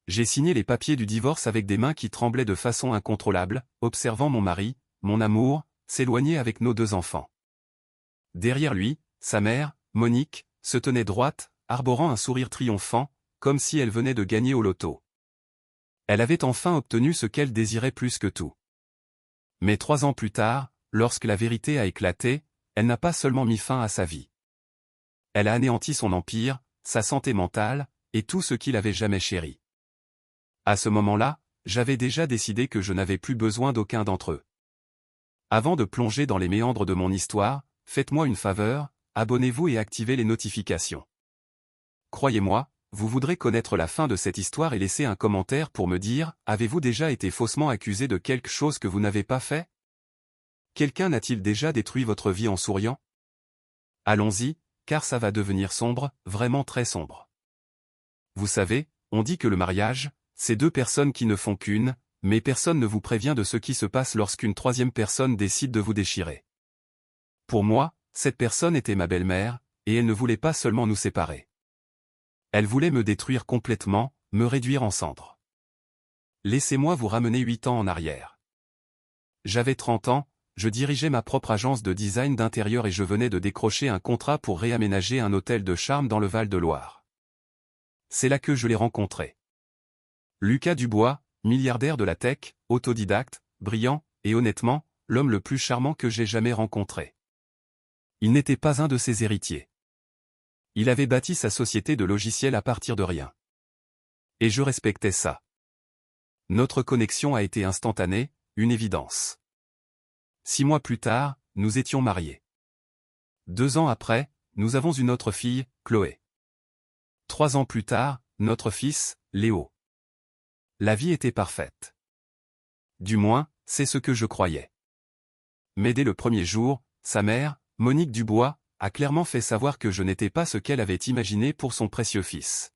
J'ai signé les papiers du divorce avec des mains qui tremblaient de façon incontrôlable, observant mon mari, mon amour, s'éloigner avec nos 2 enfants. Derrière lui, sa mère, Monique, se tenait droite, arborant un sourire triomphant, comme si elle venait de gagner au loto. Elle avait enfin obtenu ce qu'elle désirait plus que tout. Mais 3 ans plus tard, lorsque la vérité a éclaté, elle n'a pas seulement mis fin à sa vie. Elle a anéanti son empire, sa santé mentale, et tout ce qu'il avait jamais chéri. À ce moment-là, j'avais déjà décidé que je n'avais plus besoin d'aucun d'entre eux. Avant de plonger dans les méandres de mon histoire, faites-moi une faveur, abonnez-vous et activez les notifications. Croyez-moi, vous voudrez connaître la fin de cette histoire et laisser un commentaire pour me dire, avez-vous déjà été faussement accusé de quelque chose que vous n'avez pas fait? Quelqu'un n'a-t-il déjà détruit votre vie en souriant? Allons-y, car ça va devenir sombre, vraiment très sombre. Vous savez, on dit que le mariage, c'est 2 personnes qui ne font qu'une, mais personne ne vous prévient de ce qui se passe lorsqu'une 3e personne décide de vous déchirer. Pour moi, cette personne était ma belle-mère, et elle ne voulait pas seulement nous séparer. Elle voulait me détruire complètement, me réduire en cendres. Laissez-moi vous ramener 8 ans en arrière. J'avais 30 ans, je dirigeais ma propre agence de design d'intérieur et je venais de décrocher un contrat pour réaménager un hôtel de charme dans le Val-de-Loire. C'est là que je l'ai rencontré. Lucas Dubois, milliardaire de la tech, autodidacte, brillant, et honnêtement, l'homme le plus charmant que j'ai jamais rencontré. Il n'était pas un de ses héritiers. Il avait bâti sa société de logiciels à partir de rien. Et je respectais ça. Notre connexion a été instantanée, une évidence. 6 mois plus tard, nous étions mariés. 2 ans après, nous avons une autre fille, Chloé. 3 ans plus tard, notre fils, Léo. La vie était parfaite. Du moins, c'est ce que je croyais. Mais dès le premier jour, sa mère, Monique Dubois, a clairement fait savoir que je n'étais pas ce qu'elle avait imaginé pour son précieux fils.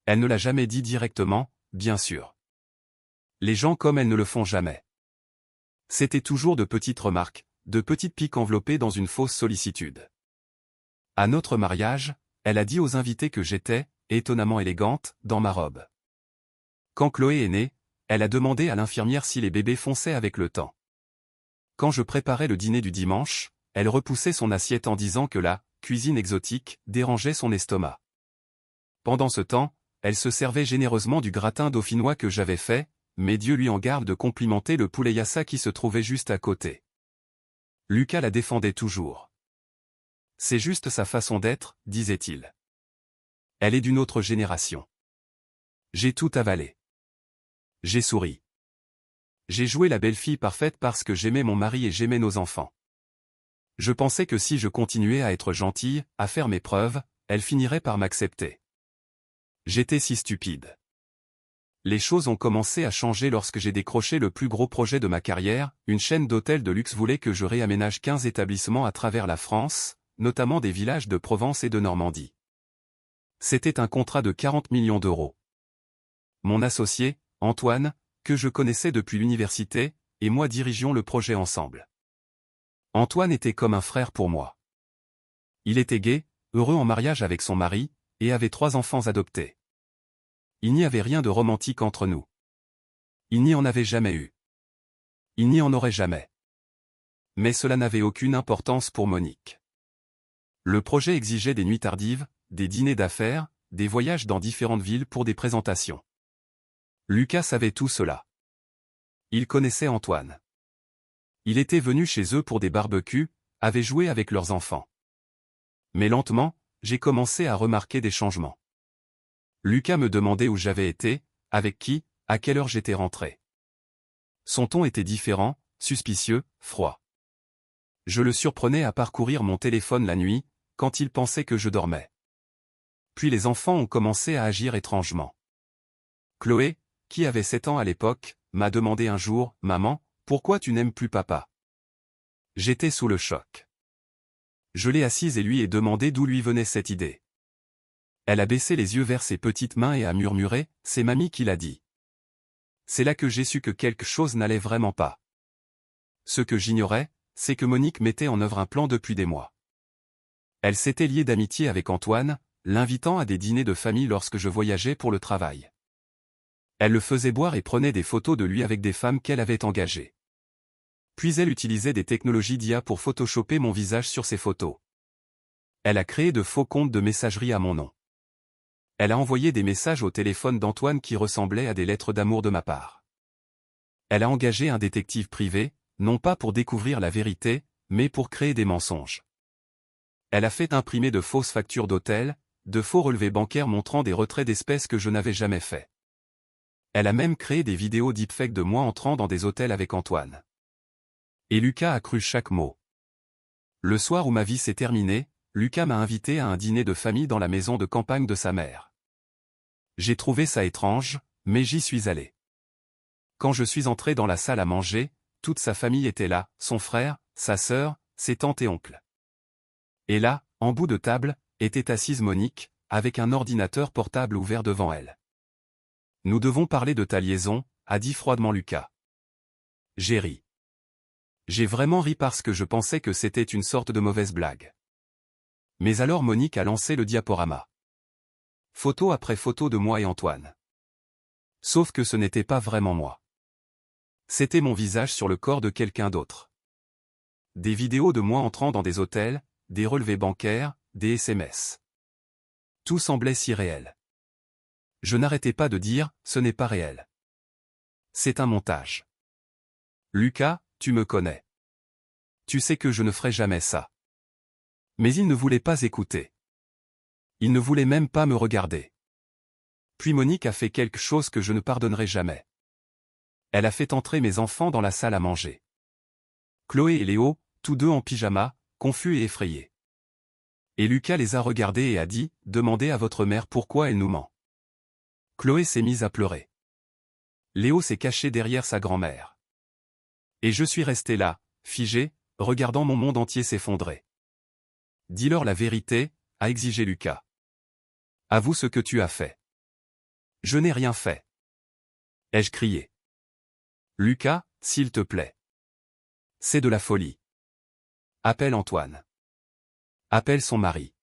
Elle ne l'a jamais dit directement, bien sûr. Les gens comme elle ne le font jamais. C'était toujours de petites remarques, de petites piques enveloppées dans une fausse sollicitude. À notre mariage, elle a dit aux invités que j'étais, étonnamment élégante, dans ma robe. Quand Chloé est née, elle a demandé à l'infirmière si les bébés fonçaient avec le temps. Quand je préparais le dîner du dimanche, elle repoussait son assiette en disant que la cuisine exotique dérangeait son estomac. Pendant ce temps, elle se servait généreusement du gratin dauphinois que j'avais fait, mais Dieu lui en garde de complimenter le poulet yassa qui se trouvait juste à côté. Lucas la défendait toujours. C'est juste sa façon d'être, disait-il. Elle est d'une autre génération. J'ai tout avalé. J'ai souri. J'ai joué la belle-fille parfaite parce que j'aimais mon mari et j'aimais nos enfants. Je pensais que si je continuais à être gentille, à faire mes preuves, elle finirait par m'accepter. J'étais si stupide. Les choses ont commencé à changer lorsque j'ai décroché le plus gros projet de ma carrière, une chaîne d'hôtels de luxe voulait que je réaménage 15 établissements à travers la France, notamment des villages de Provence et de Normandie. C'était un contrat de 40 millions d'euros. Mon associé, Antoine, que je connaissais depuis l'université, et moi dirigions le projet ensemble. Antoine était comme un frère pour moi. Il était gai, heureux en mariage avec son mari, et avait 3 enfants adoptés. Il n'y avait rien de romantique entre nous. Il n'y en avait jamais eu. Il n'y en aurait jamais. Mais cela n'avait aucune importance pour Monique. Le projet exigeait des nuits tardives, des dîners d'affaires, des voyages dans différentes villes pour des présentations. Lucas savait tout cela. Il connaissait Antoine. Il était venu chez eux pour des barbecues, avait joué avec leurs enfants. Mais lentement, j'ai commencé à remarquer des changements. Lucas me demandait où j'avais été, avec qui, à quelle heure j'étais rentré. Son ton était différent, suspicieux, froid. Je le surprenais à parcourir mon téléphone la nuit, quand il pensait que je dormais. Puis les enfants ont commencé à agir étrangement. Chloé, qui avait 7 ans à l'époque, m'a demandé un jour, « Maman, pourquoi tu n'aimes plus papa ?» J'étais sous le choc. Je l'ai assise et lui ai demandé d'où lui venait cette idée. Elle a baissé les yeux vers ses petites mains et a murmuré, « C'est mamie qui l'a dit. » C'est là que j'ai su que quelque chose n'allait vraiment pas. Ce que j'ignorais, c'est que Monique mettait en œuvre un plan depuis des mois. Elle s'était liée d'amitié avec Antoine, l'invitant à des dîners de famille lorsque je voyageais pour le travail. Elle le faisait boire et prenait des photos de lui avec des femmes qu'elle avait engagées. Puis elle utilisait des technologies d'IA pour photoshopper mon visage sur ses photos. Elle a créé de faux comptes de messagerie à mon nom. Elle a envoyé des messages au téléphone d'Antoine qui ressemblaient à des lettres d'amour de ma part. Elle a engagé un détective privé, non pas pour découvrir la vérité, mais pour créer des mensonges. Elle a fait imprimer de fausses factures d'hôtel, de faux relevés bancaires montrant des retraits d'espèces que je n'avais jamais faits. Elle a même créé des vidéos deepfake de moi entrant dans des hôtels avec Antoine. Et Lucas a cru chaque mot. Le soir où ma vie s'est terminée, Lucas m'a invité à un dîner de famille dans la maison de campagne de sa mère. J'ai trouvé ça étrange, mais j'y suis allé. Quand je suis entré dans la salle à manger, toute sa famille était là, son frère, sa sœur, ses tantes et oncles. Et là, en bout de table, était assise Monique, avec un ordinateur portable ouvert devant elle. « Nous devons parler de ta liaison », a dit froidement Lucas. J'ai ri. J'ai vraiment ri parce que je pensais que c'était une sorte de mauvaise blague. Mais alors Monique a lancé le diaporama. Photo après photo de moi et Antoine. Sauf que ce n'était pas vraiment moi. C'était mon visage sur le corps de quelqu'un d'autre. Des vidéos de moi entrant dans des hôtels, des relevés bancaires, des SMS. Tout semblait si réel. Je n'arrêtais pas de dire, ce n'est pas réel. C'est un montage. Lucas, tu me connais. Tu sais que je ne ferai jamais ça. Mais il ne voulait pas écouter. Il ne voulait même pas me regarder. Puis Monique a fait quelque chose que je ne pardonnerai jamais. Elle a fait entrer mes enfants dans la salle à manger. Chloé et Léo, tous deux en pyjama, confus et effrayés. Et Lucas les a regardés et a dit, « Demandez à votre mère pourquoi elle nous ment. » Chloé s'est mise à pleurer. Léo s'est caché derrière sa grand-mère. Et je suis resté là, figé, regardant mon monde entier s'effondrer. « Dis-leur la vérité », a exigé Lucas. « Avoue ce que tu as fait. » « Je n'ai rien fait. » ai-je crié. « Lucas, s'il te plaît. C'est de la folie. Appelle Antoine. Appelle son mari.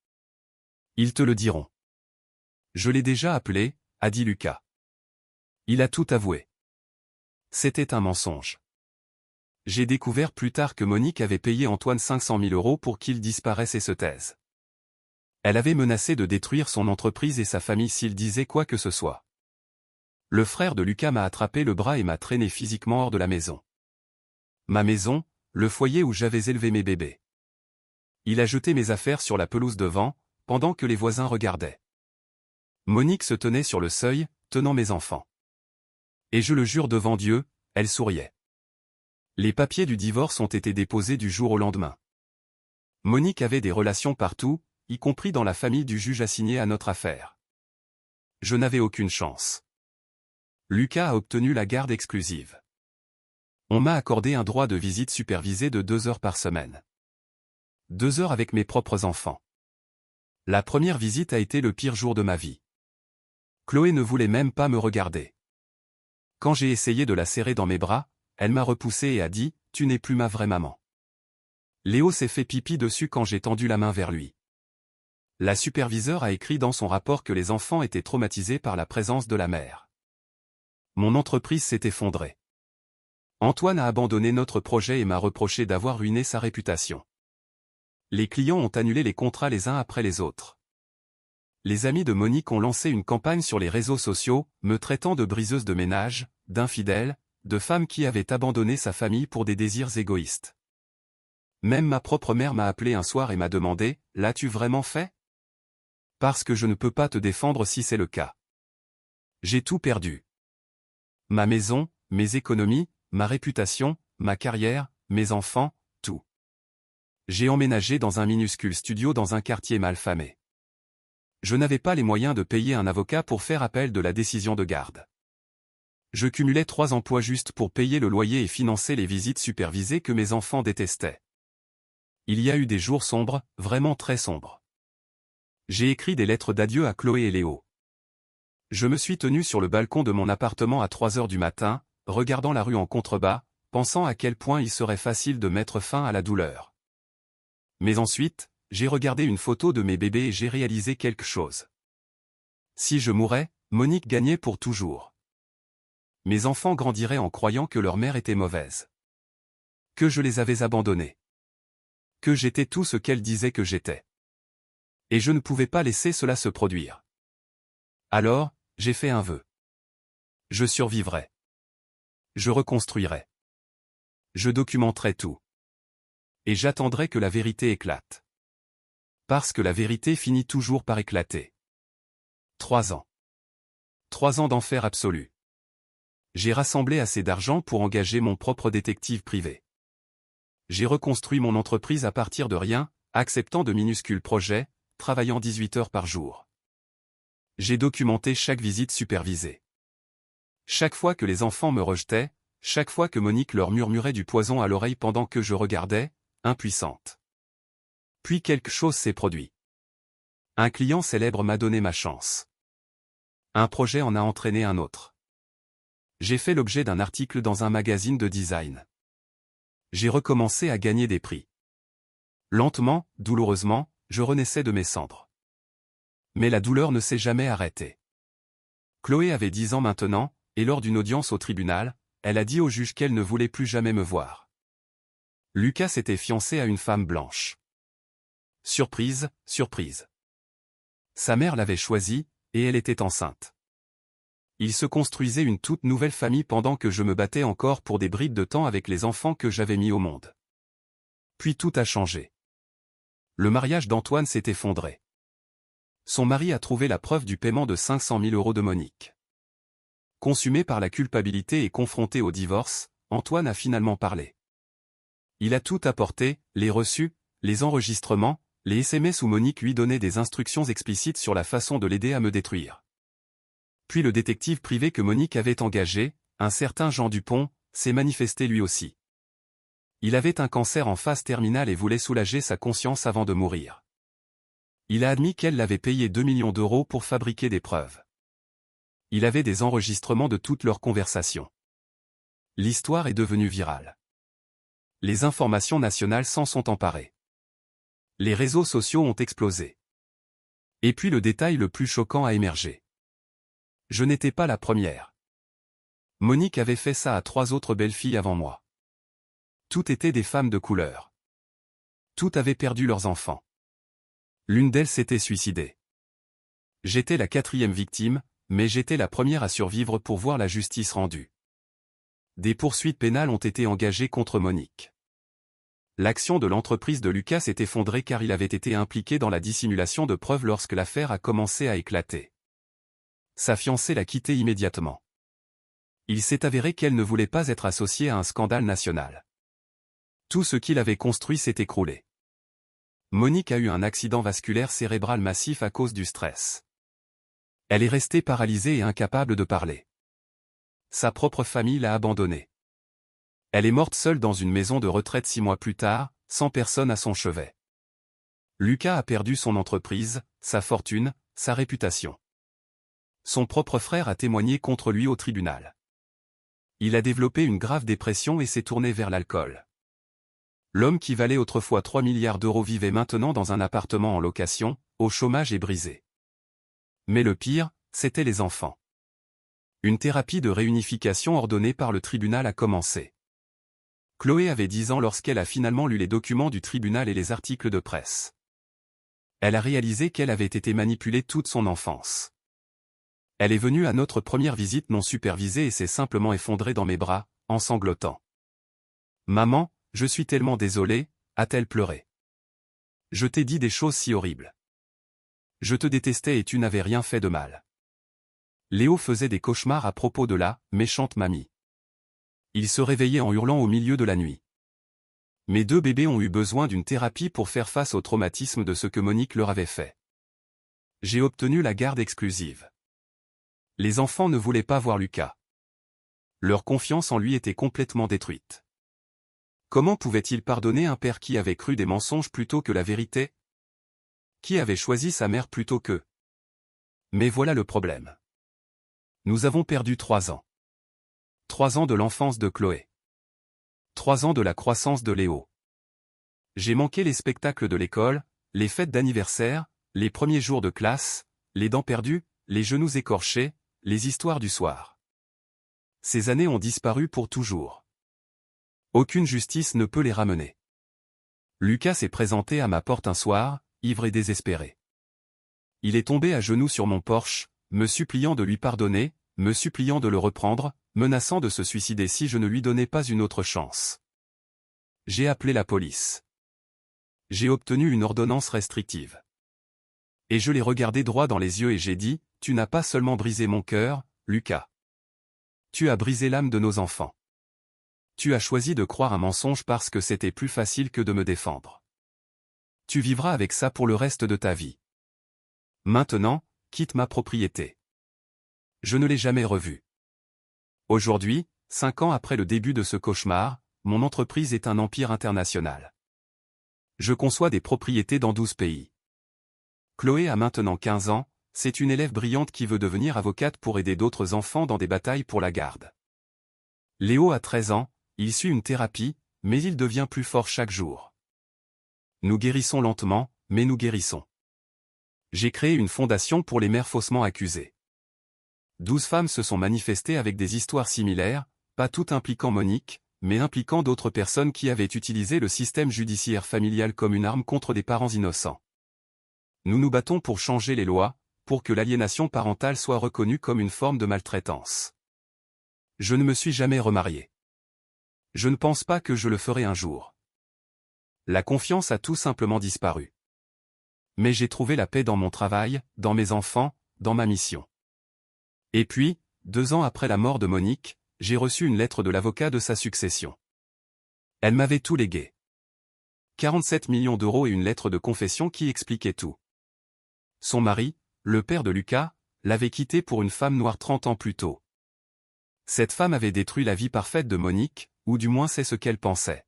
Ils te le diront. » « Je l'ai déjà appelé, » a dit Lucas. Il a tout avoué. C'était un mensonge. J'ai découvert plus tard que Monique avait payé Antoine 500 000 € pour qu'il disparaisse et se taise. Elle avait menacé de détruire son entreprise et sa famille s'il disait quoi que ce soit. Le frère de Lucas m'a attrapé le bras et m'a traîné physiquement hors de la maison. Ma maison, le foyer où j'avais élevé mes bébés. Il a jeté mes affaires sur la pelouse devant, pendant que les voisins regardaient. Monique se tenait sur le seuil, tenant mes enfants. Et je le jure devant Dieu, elle souriait. Les papiers du divorce ont été déposés du jour au lendemain. Monique avait des relations partout, y compris dans la famille du juge assigné à notre affaire. Je n'avais aucune chance. Lucas a obtenu la garde exclusive. On m'a accordé un droit de visite supervisé de 2 heures par semaine. 2 heures avec mes propres enfants. La première visite a été le pire jour de ma vie. Chloé ne voulait même pas me regarder. Quand j'ai essayé de la serrer dans mes bras, elle m'a repoussé et a dit, « Tu n'es plus ma vraie maman. » Léo s'est fait pipi dessus quand j'ai tendu la main vers lui. La superviseure a écrit dans son rapport que les enfants étaient traumatisés par la présence de la mère. Mon entreprise s'est effondrée. Antoine a abandonné notre projet et m'a reproché d'avoir ruiné sa réputation. Les clients ont annulé les contrats les uns après les autres. Les amis de Monique ont lancé une campagne sur les réseaux sociaux, me traitant de briseuse de ménage, d'infidèle, de femme qui avait abandonné sa famille pour des désirs égoïstes. Même ma propre mère m'a appelé un soir et m'a demandé, « L'as-tu vraiment fait ? Parce que je ne peux pas te défendre si c'est le cas. » J'ai tout perdu. Ma maison, mes économies, ma réputation, ma carrière, mes enfants, tout. J'ai emménagé dans un minuscule studio dans un quartier mal famé. Je n'avais pas les moyens de payer un avocat pour faire appel de la décision de garde. Je cumulais 3 emplois juste pour payer le loyer et financer les visites supervisées que mes enfants détestaient. Il y a eu des jours sombres, vraiment très sombres. J'ai écrit des lettres d'adieu à Chloé et Léo. Je me suis tenu sur le balcon de mon appartement à 3 heures du matin, regardant la rue en contrebas, pensant à quel point il serait facile de mettre fin à la douleur. Mais ensuite, j'ai regardé une photo de mes bébés et j'ai réalisé quelque chose. Si je mourais, Monique gagnait pour toujours. Mes enfants grandiraient en croyant que leur mère était mauvaise. Que je les avais abandonnés. Que j'étais tout ce qu'elle disait que j'étais. Et je ne pouvais pas laisser cela se produire. Alors, j'ai fait un vœu. Je survivrai. Je reconstruirai. Je documenterai tout. Et j'attendrai que la vérité éclate. Parce que la vérité finit toujours par éclater. 3 ans. 3 ans d'enfer absolu. J'ai rassemblé assez d'argent pour engager mon propre détective privé. J'ai reconstruit mon entreprise à partir de rien, acceptant de minuscules projets, travaillant 18 heures par jour. J'ai documenté chaque visite supervisée. Chaque fois que les enfants me rejetaient, chaque fois que Monique leur murmurait du poison à l'oreille pendant que je regardais, impuissante. Puis quelque chose s'est produit. Un client célèbre m'a donné ma chance. Un projet en a entraîné un autre. J'ai fait l'objet d'un article dans un magazine de design. J'ai recommencé à gagner des prix. Lentement, douloureusement, je renaissais de mes cendres. Mais la douleur ne s'est jamais arrêtée. Chloé avait 10 ans maintenant, et lors d'une audience au tribunal, elle a dit au juge qu'elle ne voulait plus jamais me voir. Lucas s'était fiancé à une femme blanche. Surprise, surprise. Sa mère l'avait choisi, et elle était enceinte. Il se construisait une toute nouvelle famille pendant que je me battais encore pour des bribes de temps avec les enfants que j'avais mis au monde. Puis tout a changé. Le mariage d'Antoine s'est effondré. Son mari a trouvé la preuve du paiement de 500 000 € de Monique. Consumé par la culpabilité et confronté au divorce, Antoine a finalement parlé. Il a tout apporté, les reçus, les enregistrements, les SMS où Monique lui donnait des instructions explicites sur la façon de l'aider à me détruire. Puis le détective privé que Monique avait engagé, un certain Jean Dupont, s'est manifesté lui aussi. Il avait un cancer en phase terminale et voulait soulager sa conscience avant de mourir. Il a admis qu'elle l'avait payé 2 millions d'euros pour fabriquer des preuves. Il avait des enregistrements de toutes leurs conversations. L'histoire est devenue virale. Les informations nationales s'en sont emparées. Les réseaux sociaux ont explosé. Et puis le détail le plus choquant a émergé. Je n'étais pas la première. Monique avait fait ça à 3 autres belles filles avant moi. Toutes étaient des femmes de couleur. Toutes avaient perdu leurs enfants. L'une d'elles s'était suicidée. J'étais la 4e victime, mais j'étais la première à survivre pour voir la justice rendue. Des poursuites pénales ont été engagées contre Monique. L'action de l'entreprise de Lucas s'est effondrée car il avait été impliqué dans la dissimulation de preuves lorsque l'affaire a commencé à éclater. Sa fiancée l'a quitté immédiatement. Il s'est avéré qu'elle ne voulait pas être associée à un scandale national. Tout ce qu'il avait construit s'est écroulé. Monique a eu un accident vasculaire cérébral massif à cause du stress. Elle est restée paralysée et incapable de parler. Sa propre famille l'a abandonnée. Elle est morte seule dans une maison de retraite 6 mois plus tard, sans personne à son chevet. Lucas a perdu son entreprise, sa fortune, sa réputation. Son propre frère a témoigné contre lui au tribunal. Il a développé une grave dépression et s'est tourné vers l'alcool. L'homme qui valait autrefois 3 milliards d'euros vivait maintenant dans un appartement en location, au chômage et brisé. Mais le pire, c'était les enfants. Une thérapie de réunification ordonnée par le tribunal a commencé. Chloé avait 10 ans lorsqu'elle a finalement lu les documents du tribunal et les articles de presse. Elle a réalisé qu'elle avait été manipulée toute son enfance. Elle est venue à notre première visite non supervisée et s'est simplement effondrée dans mes bras, en sanglotant. « Maman, je suis tellement désolée », a-t-elle pleuré. « Je t'ai dit des choses si horribles. Je te détestais et tu n'avais rien fait de mal. » Léo faisait des cauchemars à propos de la « méchante mamie ». Il se réveillait en hurlant au milieu de la nuit. Mes 2 bébés ont eu besoin d'une thérapie pour faire face au traumatisme de ce que Monique leur avait fait. J'ai obtenu la garde exclusive. Les enfants ne voulaient pas voir Lucas. Leur confiance en lui était complètement détruite. Comment pouvait-il pardonner un père qui avait cru des mensonges plutôt que la vérité? Qui avait choisi sa mère plutôt qu'eux? Mais voilà le problème. Nous avons perdu 3 ans. 3 ans de l'enfance de Chloé. 3 ans de la croissance de Léo. J'ai manqué les spectacles de l'école, les fêtes d'anniversaire, les premiers jours de classe, les dents perdues, les genoux écorchés, les histoires du soir. Ces années ont disparu pour toujours. Aucune justice ne peut les ramener. Lucas s'est présenté à ma porte un soir, ivre et désespéré. Il est tombé à genoux sur mon porche, me suppliant de lui pardonner, me suppliant de le reprendre, menaçant de se suicider si je ne lui donnais pas une autre chance. J'ai appelé la police. J'ai obtenu une ordonnance restrictive. Et je l'ai regardé droit dans les yeux et j'ai dit, « Tu n'as pas seulement brisé mon cœur, Lucas. Tu as brisé l'âme de nos enfants. Tu as choisi de croire un mensonge parce que c'était plus facile que de me défendre. Tu vivras avec ça pour le reste de ta vie. Maintenant, quitte ma propriété. » Je ne l'ai jamais revu. Aujourd'hui, 5 ans après le début de ce cauchemar, mon entreprise est un empire international. Je conçois des propriétés dans 12 pays. Chloé a maintenant 15 ans, c'est une élève brillante qui veut devenir avocate pour aider d'autres enfants dans des batailles pour la garde. Léo a 13 ans, il suit une thérapie, mais il devient plus fort chaque jour. Nous guérissons lentement, mais nous guérissons. J'ai créé une fondation pour les mères faussement accusées. 12 femmes se sont manifestées avec des histoires similaires, pas toutes impliquant Monique, mais impliquant d'autres personnes qui avaient utilisé le système judiciaire familial comme une arme contre des parents innocents. Nous nous battons pour changer les lois, pour que l'aliénation parentale soit reconnue comme une forme de maltraitance. Je ne me suis jamais remarié. Je ne pense pas que je le ferai un jour. La confiance a tout simplement disparu. Mais j'ai trouvé la paix dans mon travail, dans mes enfants, dans ma mission. Et puis, 2 ans après la mort de Monique, j'ai reçu une lettre de l'avocat de sa succession. Elle m'avait tout légué. 47 millions d'euros et une lettre de confession qui expliquait tout. Son mari, le père de Lucas, l'avait quitté pour une femme noire 30 ans plus tôt. Cette femme avait détruit la vie parfaite de Monique, ou du moins c'est ce qu'elle pensait.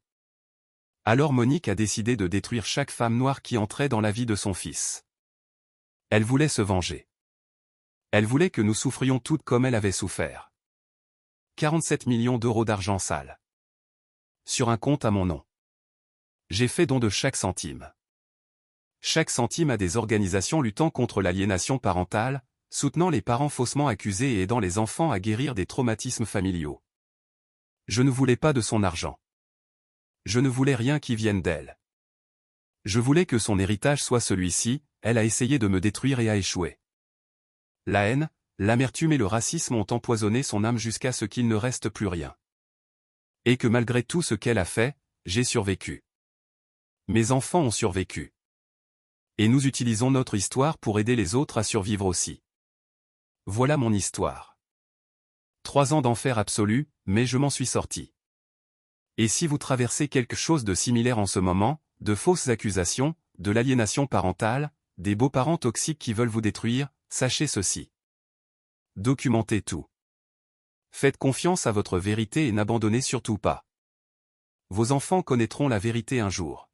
Alors Monique a décidé de détruire chaque femme noire qui entrait dans la vie de son fils. Elle voulait se venger. Elle voulait que nous souffrions toutes comme elle avait souffert. 47 millions d'euros d'argent sale. Sur un compte à mon nom. J'ai fait don de chaque centime. Chaque centime à des organisations luttant contre l'aliénation parentale, soutenant les parents faussement accusés et aidant les enfants à guérir des traumatismes familiaux. Je ne voulais pas de son argent. Je ne voulais rien qui vienne d'elle. Je voulais que son héritage soit celui-ci, elle a essayé de me détruire et a échoué. La haine, l'amertume et le racisme ont empoisonné son âme jusqu'à ce qu'il ne reste plus rien. Et que malgré tout ce qu'elle a fait, j'ai survécu. Mes enfants ont survécu. Et nous utilisons notre histoire pour aider les autres à survivre aussi. Voilà mon histoire. 3 ans d'enfer absolu, mais je m'en suis sorti. Et si vous traversez quelque chose de similaire en ce moment, de fausses accusations, de l'aliénation parentale, des beaux-parents toxiques qui veulent vous détruire, sachez ceci. Documentez tout. Faites confiance à votre vérité et n'abandonnez surtout pas. Vos enfants connaîtront la vérité un jour.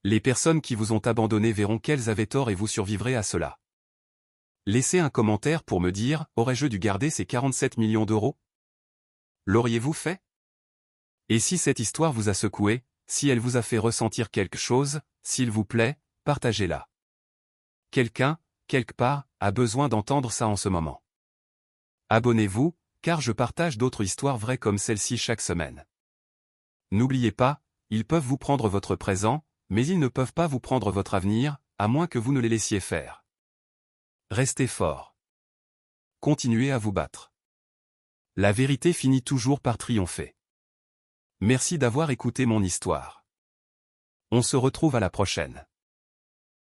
Les personnes qui vous ont abandonné verront qu'elles avaient tort et vous survivrez à cela. Laissez un commentaire pour me dire, aurais-je dû garder ces 47 millions d'euros? L'auriez-vous fait? Et si cette histoire vous a secoué, si elle vous a fait ressentir quelque chose, s'il vous plaît, partagez-la. Quelqu'un, quelque part, a besoin d'entendre ça en ce moment. Abonnez-vous, car je partage d'autres histoires vraies comme celle-ci chaque semaine. N'oubliez pas, ils peuvent vous prendre votre présent, mais ils ne peuvent pas vous prendre votre avenir, à moins que vous ne les laissiez faire. Restez fort. Continuez à vous battre. La vérité finit toujours par triompher. Merci d'avoir écouté mon histoire. On se retrouve à la prochaine.